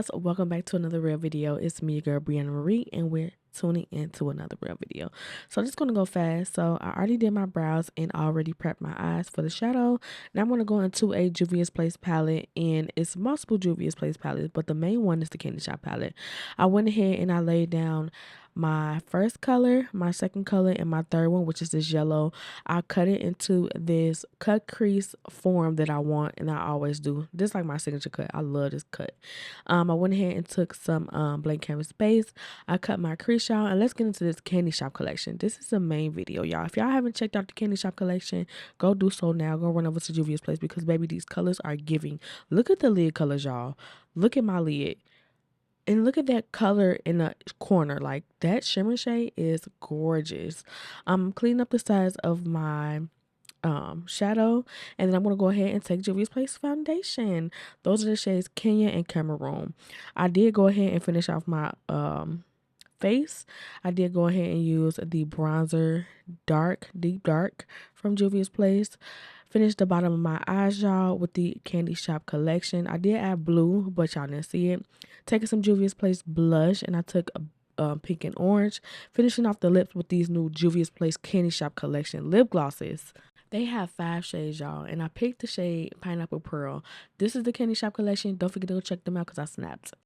guys, welcome back to another real video. It's me, your girl Brianna Marie, and we're tuning into another real video. So I'm just gonna go fast. So I already did my brows and already prepped my eyes for the shadow. Now I'm gonna go into a Juvia's Place palette, and it's multiple Juvia's Place palettes, but the main one is the Candyshop palette. I went ahead and I laid down my first color, my second color, and my third one, which is this yellow. I cut it into this cut crease form that I want, and I always do. This is like my signature cut. I love this cut. I went ahead and took some blank canvas base. I cut my crease out, and let's get into this Candyshop collection. This is the main video, y'all. If y'all haven't checked out the Candyshop collection, go do so now. Go run over to Juvia's Place because, baby, these colors are giving. Look at the lid colors, y'all. Look at my lid. And look at that color in the corner. Like, that shimmer shade is gorgeous. I'm cleaning up the sides of my shadow, and then I'm gonna go ahead and take Juvia's Place foundation. Those are the shades Kenya and Cameroon. I did go ahead and finish off my face. I did go ahead and use the bronzer deep dark from Juvia's Place. Finished the bottom of my eyes, y'all, with the Candyshop collection. I did add blue, but y'all didn't see it. Taking some Juvia's Place blush, and I took pink and orange. Finishing off the lips with these new Juvia's Place Candyshop collection lip glosses. They have 5 shades, y'all, and I picked the shade Pineapple Pearl. This is the Candyshop collection. Don't forget to go check them out because I snapped.